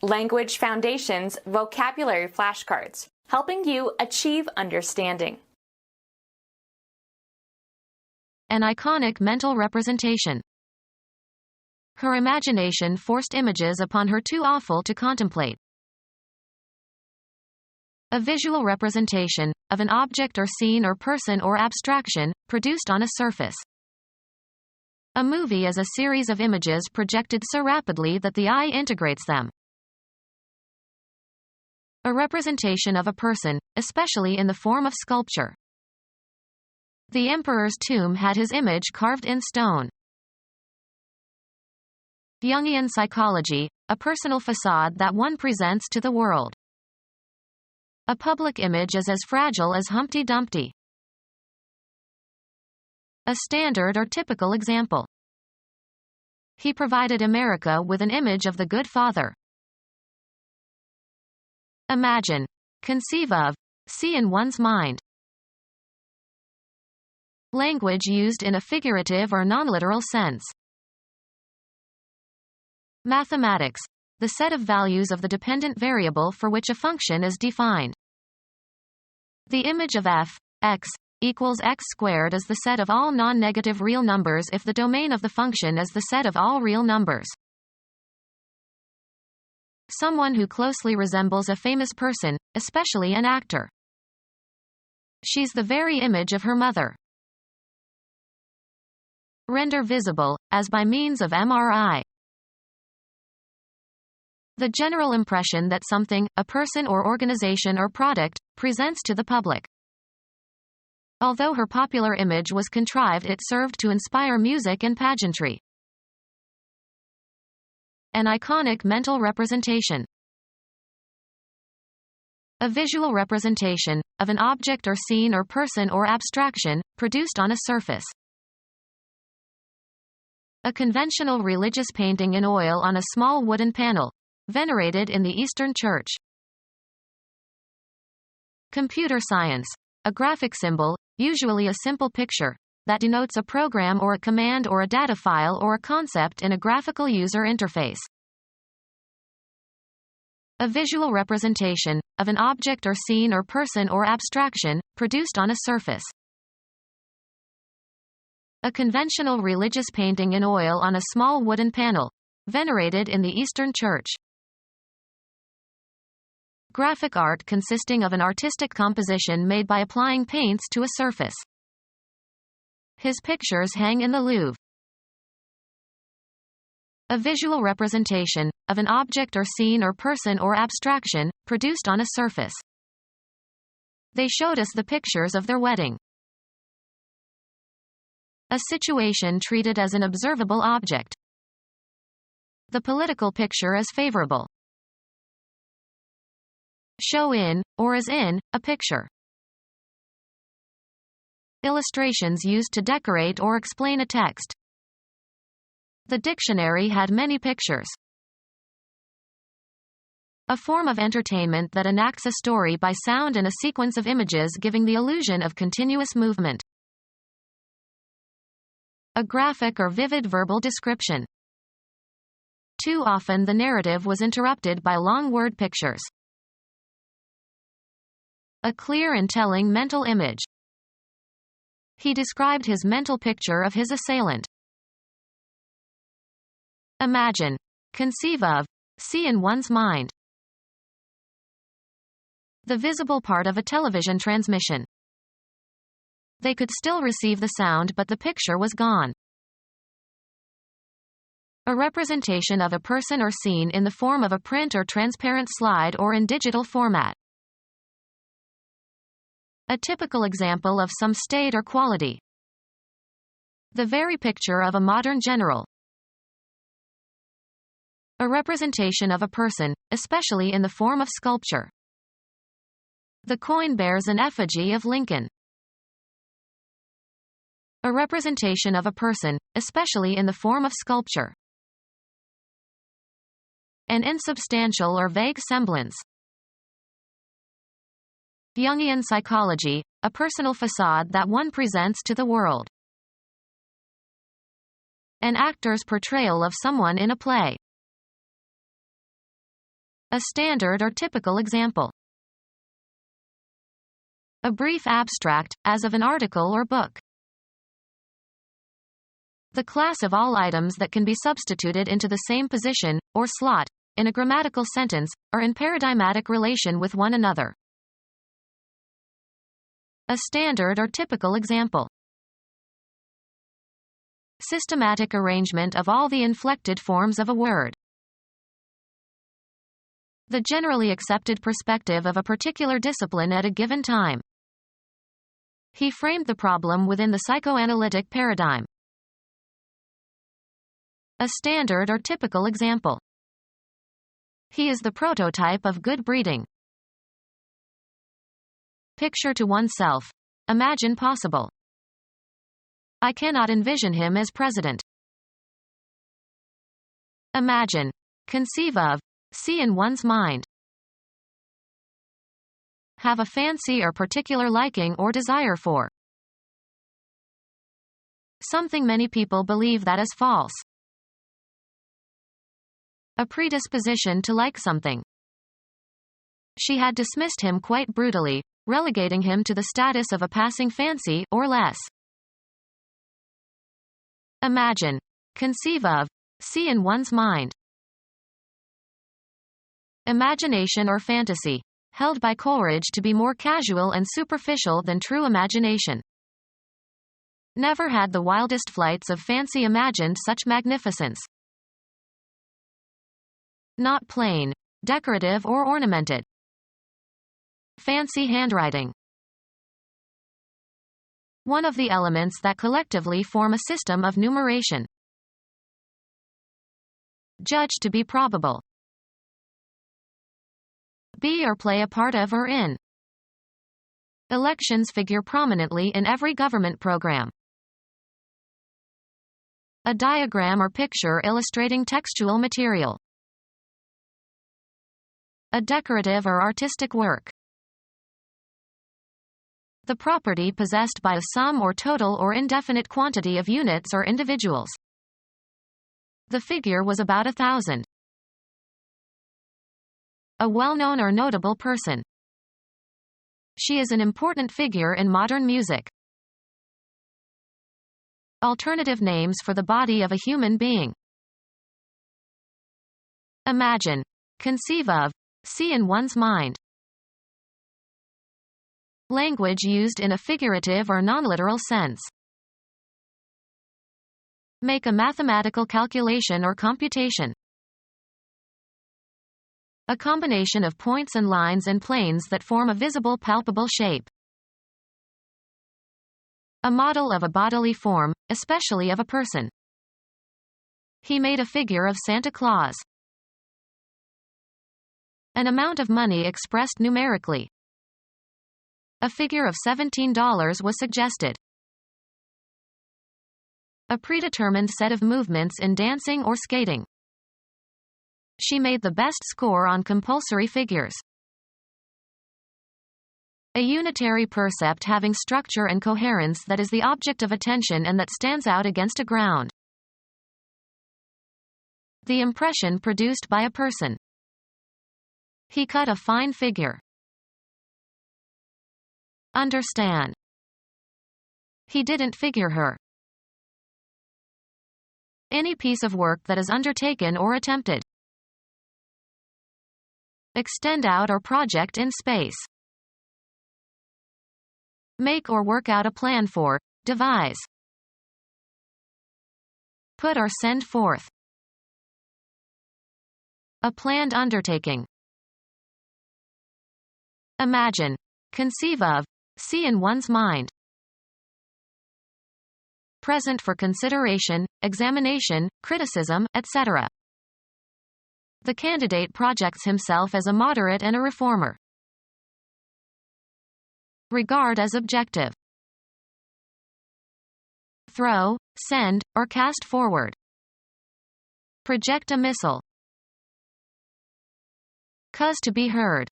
Language Foundations Vocabulary Flashcards, helping you achieve understanding. An iconic mental representation. Her imagination forced images upon her too awful to contemplate. A visual representation of an object or scene or person or abstraction, produced on a surface. A movie is a series of images projected so rapidly that the eye integrates them. A representation of a person, especially in the form of sculpture. The emperor's tomb had his image carved in stone. Jungian psychology, a personal facade that one presents to the world. A public image is as fragile as Humpty Dumpty. A standard or typical example. He provided America with an image of the good father. Imagine, conceive of, see in one's mind. Language used in a figurative or non-literal sense. Mathematics, the set of values of the dependent variable for which a function is defined. The image of f, x, equals x squared is the set of all non-negative real numbers if the domain of the function is the set of all real numbers. Someone who closely resembles a famous person, especially an actor. She's the very image of her mother. Render visible, as by means of MRI. The general impression that something, a person or organization or product, presents to the public. Although her popular image was contrived, it served to inspire music and pageantry. An iconic mental representation. A visual representation of an object or scene or person or abstraction, produced on a surface. A conventional religious painting in oil on a small wooden panel, venerated in the Eastern Church. Computer science, a graphic symbol, usually a simple picture, that denotes a program or a command or a data file or a concept in a graphical user interface. A visual representation of an object or scene or person or abstraction, produced on a surface. A conventional religious painting in oil on a small wooden panel, venerated in the Eastern Church. Graphic art consisting of an artistic composition made by applying paints to a surface. His pictures hang in the Louvre. A visual representation of an object or scene or person or abstraction, produced on a surface. They showed us the pictures of their wedding. A situation treated as an observable object. The political picture is favorable. Show in, or as in, a picture. Illustrations used to decorate or explain a text. The dictionary had many pictures. A form of entertainment that enacts a story by sound and a sequence of images giving the illusion of continuous movement. A graphic or vivid verbal description. Too often the narrative was interrupted by long word pictures. A clear and telling mental image. He described his mental picture of his assailant. Imagine, conceive of, see in one's mind. The visible part of a television transmission. They could still receive the sound, but the picture was gone. A representation of a person or scene in the form of a print or transparent slide or in digital format. A typical example of some state or quality. The very picture of a modern general. A representation of a person, especially in the form of sculpture. The coin bears an effigy of Lincoln. A representation of a person, especially in the form of sculpture. An insubstantial or vague semblance. Jungian psychology, a personal facade that one presents to the world. An actor's portrayal of someone in a play. A standard or typical example. A brief abstract, as of an article or book. The class of all items that can be substituted into the same position, or slot, in a grammatical sentence, are in paradigmatic relation with one another. A standard or typical example. Systematic arrangement of all the inflected forms of a word. The generally accepted perspective of a particular discipline at a given time. He framed the problem within the psychoanalytic paradigm. A standard or typical example. He is the prototype of good breeding. Picture to oneself. Imagine possible. I cannot envision him as president. Imagine. Conceive of. See in one's mind. Have a fancy or particular liking or desire for. Something many people believe that is false. A predisposition to like something. She had dismissed him quite brutally, relegating him to the status of a passing fancy, or less. Imagine. Conceive of. See in one's mind. Imagination or fantasy. Held by Coleridge to be more casual and superficial than true imagination. Never had the wildest flights of fancy imagined such magnificence. Not plain, decorative or ornamented. Fancy handwriting. One of the elements that collectively form a system of numeration. Judge to be probable. Be or play a part of or in. Elections figure prominently in every government program. A diagram or picture illustrating textual material. A decorative or artistic work. The property possessed by a sum or total or indefinite quantity of units or individuals. The figure was about 1,000. A well-known or notable person. She is an important figure in modern music. Alternative names for the body of a human being. Imagine. Conceive of. See in one's mind. Language used in a figurative or non-literal sense. Make a mathematical calculation or computation. A combination of points and lines and planes that form a visible palpable shape. A model of a bodily form, especially of a person. He made a figure of Santa Claus. An amount of money expressed numerically. A figure of $17 was suggested. A predetermined set of movements in dancing or skating. She made the best score on compulsory figures. A unitary percept having structure and coherence that is the object of attention and that stands out against a ground. The impression produced by a person. He cut a fine figure. Understand. He didn't figure her. Any piece of work that is undertaken or attempted. Extend out or project in space. Make or work out a plan for, devise. Put or send forth. A planned undertaking. Imagine. Conceive of. See in one's mind. Present for consideration, examination, criticism, etc. The candidate projects himself as a moderate and a reformer. Regard as objective. Throw, send, or cast forward. Project a missile. Cause to be heard.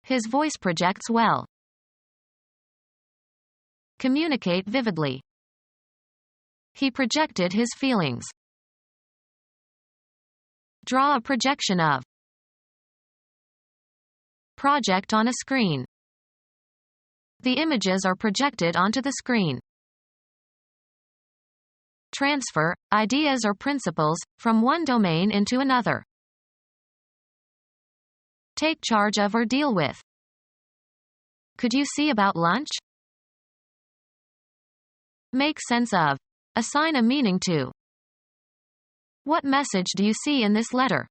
His voice projects well. Communicate vividly. He projected his feelings. Draw a projection of. Project on a screen. The images are projected onto the screen. Transfer, ideas or principles, from one domain into another. Take charge of or deal with. Could you see about lunch? Make sense of. Assign a meaning to. What message do you see in this letter?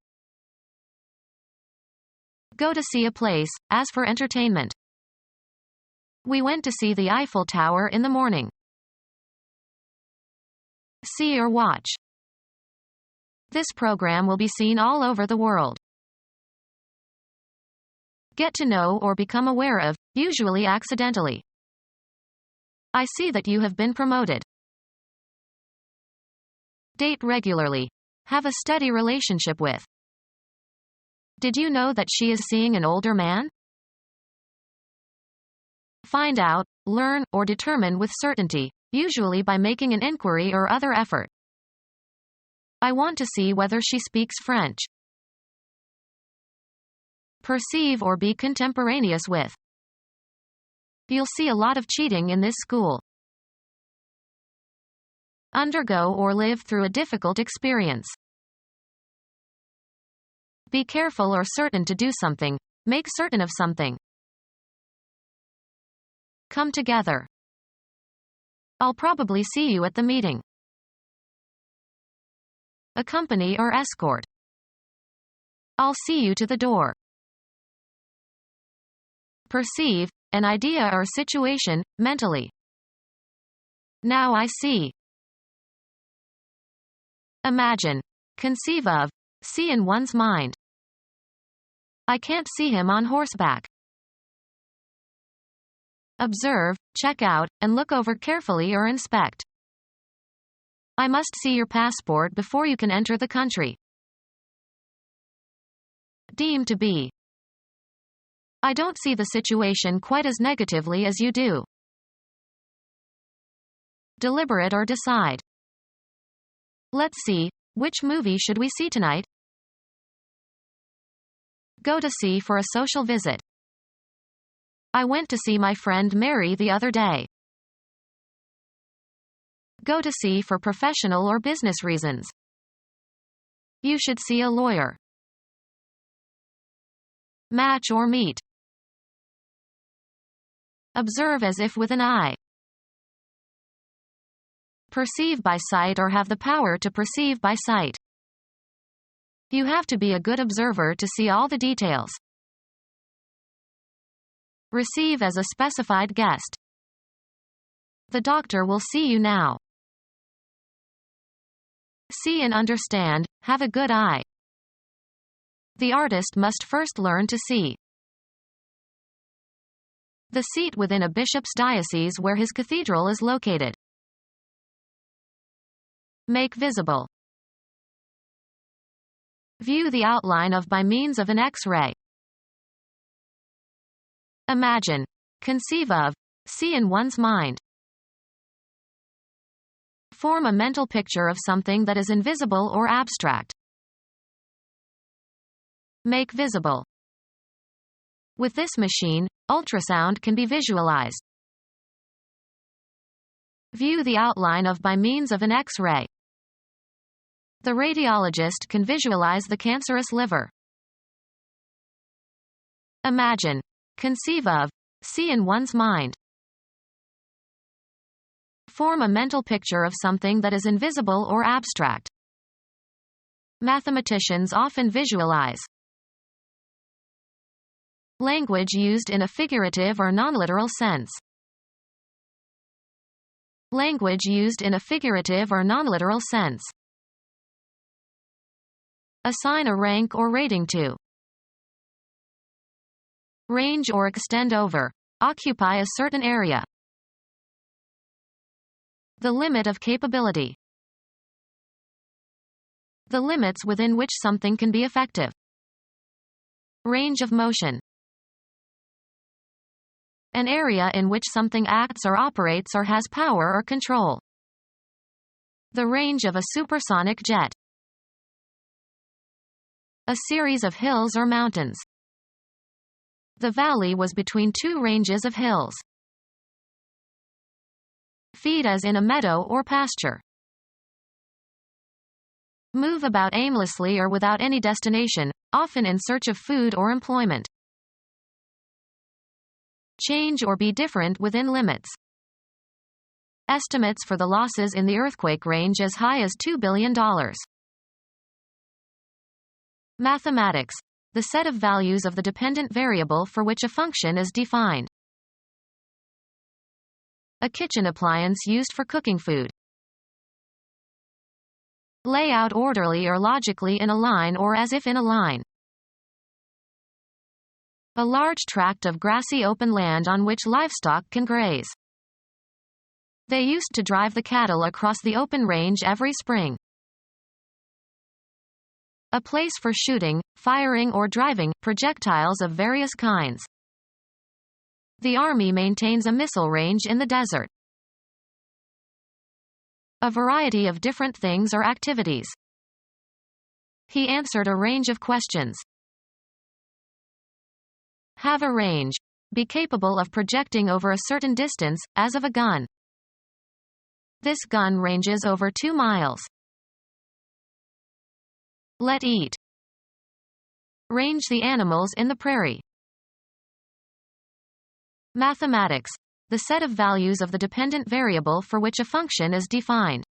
Go to see a place, as for entertainment. We went to see the Eiffel Tower in the morning. See or watch. This program will be seen all over the world. Get to know or become aware of, usually accidentally. I see that you have been promoted. Date regularly. Have a steady relationship with. Did you know that she is seeing an older man? Find out, learn, or determine with certainty, usually by making an inquiry or other effort. I want to see whether she speaks French. Perceive or be contemporaneous with. You'll see a lot of cheating in this school. Undergo or live through a difficult experience. Be careful or certain to do something. Make certain of something. Come together. I'll probably see you at the meeting. Accompany or escort. I'll see you to the door. Perceive, an idea or situation, mentally. Now I see. Imagine. Conceive of. See in one's mind. I can't see him on horseback. Observe, check out, and look over carefully or inspect. I must see your passport before you can enter the country. Deem to be. I don't see the situation quite as negatively as you do. Deliberate or decide. Let's see, which movie should we see tonight? Go to see for a social visit. I went to see my friend Mary the other day. Go to see for professional or business reasons. You should see a lawyer. Match or meet. Observe as if with an eye. Perceive by sight or have the power to perceive by sight. You have to be a good observer to see all the details. Receive as a specified guest. The doctor will see you now. See and understand, have a good eye. The artist must first learn to see. The seat within a bishop's diocese where his cathedral is located. Make visible. View the outline of by means of an X-ray. Imagine. Conceive of. See in one's mind. Form a mental picture of something that is invisible or abstract. Make visible. With this machine, ultrasound can be visualized. View the outline of by means of an X-ray. The radiologist can visualize the cancerous liver. Imagine. Conceive of. See in one's mind. Form a mental picture of something that is invisible or abstract. Mathematicians often visualize. Language used in a figurative or non-literal sense. Language used in a figurative or non-literal sense. Assign a rank or rating to. Range or extend over. Occupy a certain area. The limit of capability. The limits within which something can be effective. Range of motion. An area in which something acts or operates or has power or control. The range of a supersonic jet. A series of hills or mountains. The valley was between two ranges of hills. Feed as in a meadow or pasture. Move about aimlessly or without any destination, often in search of food or employment. Change or be different within limits. Estimates for the losses in the earthquake range as high as $2 billion. Mathematics. The set of values of the dependent variable for which a function is defined. A kitchen appliance used for cooking food. Lay out orderly or logically in a line or as if in a line. A large tract of grassy open land on which livestock can graze. They used to drive the cattle across the open range every spring. A place for shooting, firing or driving projectiles of various kinds. The army maintains a missile range in the desert. A variety of different things or activities. He answered a range of questions. Have a range. Be capable of projecting over a certain distance, as of a gun. This gun ranges over 2 miles. Let eat. Range the animals in the prairie. Mathematics. The set of values of the dependent variable for which a function is defined.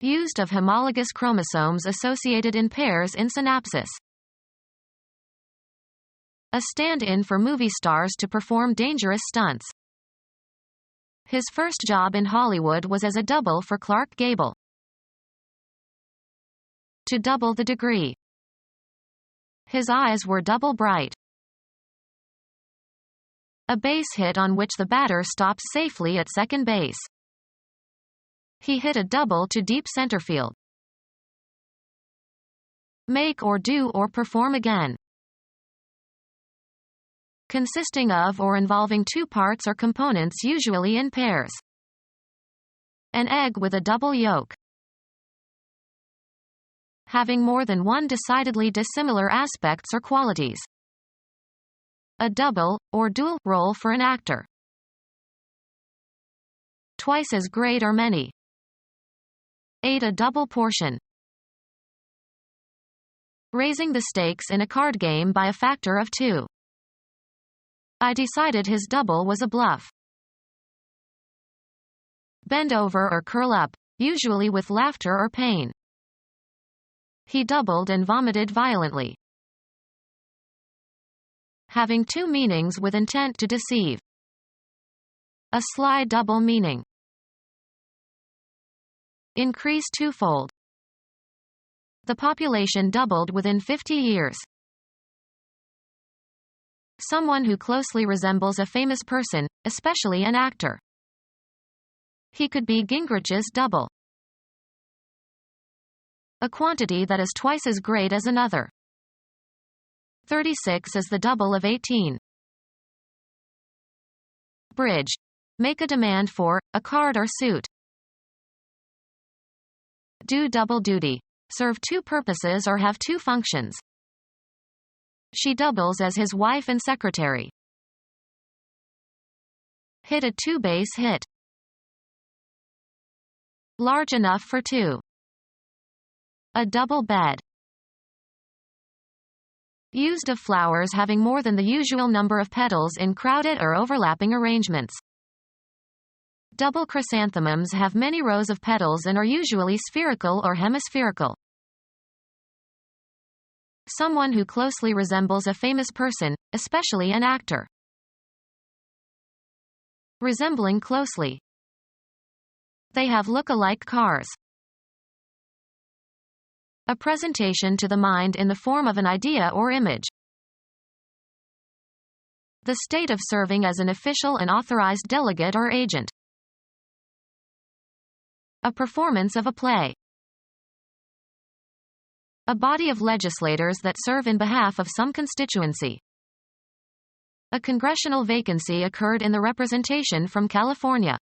Used of homologous chromosomes associated in pairs in synapsis. A stand-in for movie stars to perform dangerous stunts. His first job in Hollywood was as a double for Clark Gable. To double the degree. His eyes were double bright. A base hit on which the batter stops safely at second base. He hit a double to deep center field. Make or do or perform again. Consisting of or involving two parts or components usually in pairs. An egg with a double yolk. Having more than one decidedly dissimilar aspects or qualities. A double, or dual, role for an actor. Twice as great or many. Ate a double portion. Raising the stakes in a card game by a factor of 2. I decided his double was a bluff. Bend over or curl up, usually with laughter or pain. He doubled and vomited violently. Having 2 meanings with intent to deceive. A sly double meaning. Increase twofold. The population doubled within 50 years. Someone who closely resembles a famous person, especially an actor. He could be Gingrich's double. A quantity that is twice as great as another. 36 is the double of 18. Bridge. Make a demand for a card or suit. Do double duty. Serve 2 purposes or have 2 functions. She doubles as his wife and secretary. Hit a 2-base hit. Large enough for 2. A double bed. Used of flowers having more than the usual number of petals in crowded or overlapping arrangements. Double chrysanthemums have many rows of petals and are usually spherical or hemispherical. Someone who closely resembles a famous person, especially an actor. Resembling closely. They have look-alike cars. A presentation to the mind in the form of an idea or image. The state of serving as an official and authorized delegate or agent. A performance of a play. A body of legislators that serve in behalf of some constituency. A congressional vacancy occurred in the representation from California.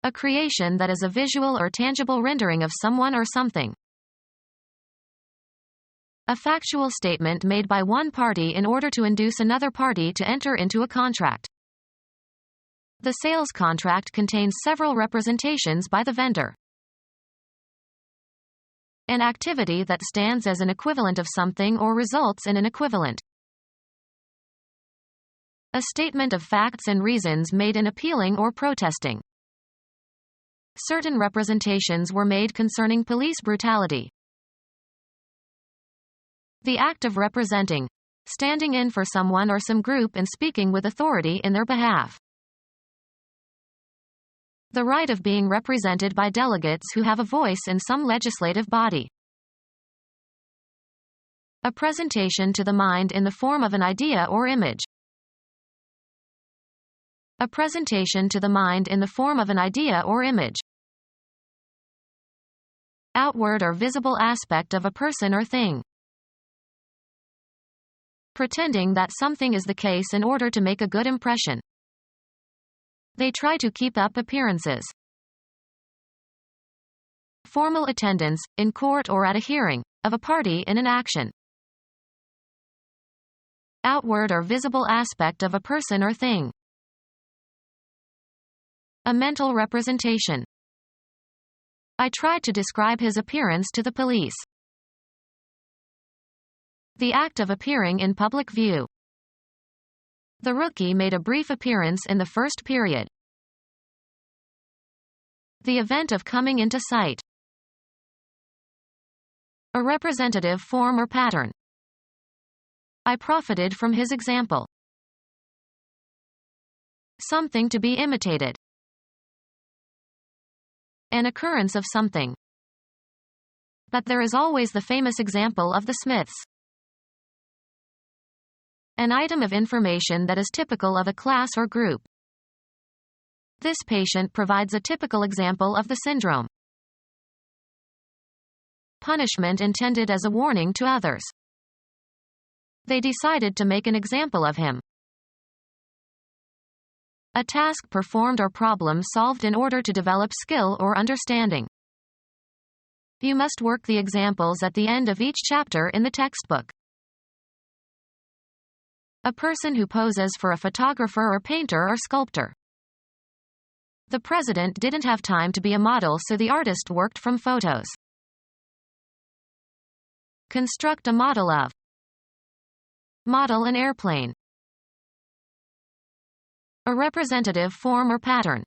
A creation that is a visual or tangible rendering of someone or something. A factual statement made by one party in order to induce another party to enter into a contract. The sales contract contains several representations by the vendor. An activity that stands as an equivalent of something or results in an equivalent. A statement of facts and reasons made in appealing or protesting. Certain representations were made concerning police brutality. The act of representing, standing in for someone or some group and speaking with authority in their behalf. The right of being represented by delegates who have a voice in some legislative body. A presentation to the mind in the form of an idea or image. A presentation to the mind in the form of an idea or image. Outward or visible aspect of a person or thing. Pretending that something is the case in order to make a good impression. They try to keep up appearances. Formal attendance, in court or at a hearing, of a party in an action. Outward or visible aspect of a person or thing. A mental representation. I tried to describe his appearance to the police. The act of appearing in public view. The rookie made a brief appearance in the first period. The event of coming into sight. A representative form or pattern. I profited from his example. Something to be imitated. An occurrence of something. But there is always the famous example of the Smiths. An item of information that is typical of a class or group. This patient provides a typical example of the syndrome. Punishment intended as a warning to others. They decided to make an example of him. A task performed or problem solved in order to develop skill or understanding. You must work the examples at the end of each chapter in the textbook. A person who poses for a photographer or painter or sculptor. The president didn't have time to be a model, so the artist worked from photos. Construct a model of. Model an airplane. A representative form or pattern.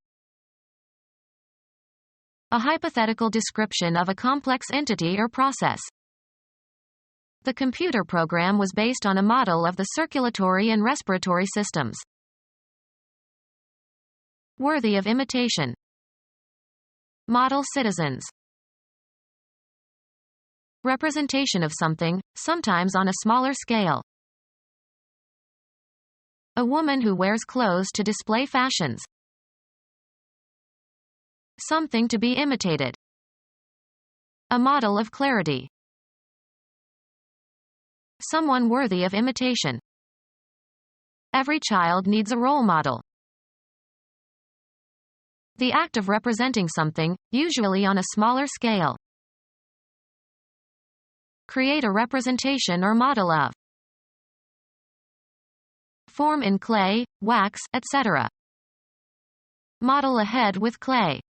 A hypothetical description of a complex entity or process. The computer program was based on a model of the circulatory and respiratory systems. Worthy of imitation. Model citizens. Representation of something, sometimes on a smaller scale. A woman who wears clothes to display fashions. Something to be imitated. A model of clarity. Someone worthy of imitation. Every child needs a role model. The act of representing something, usually on a smaller scale. Create a representation or model of. Form in clay, wax, etc. Model a head with clay.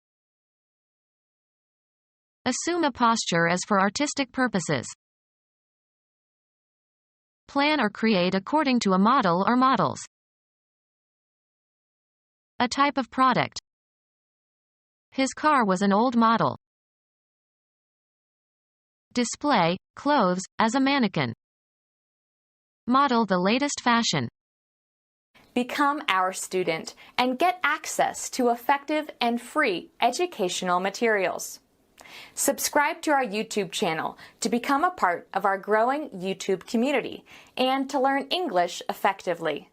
Assume a posture as for artistic purposes. Plan or create according to a model or models. A type of product. His car was an old model. Display, clothes, as a mannequin. Model the latest fashion. Become our student and get access to effective and free educational materials. Subscribe to our YouTube channel to become a part of our growing YouTube community and to learn English effectively.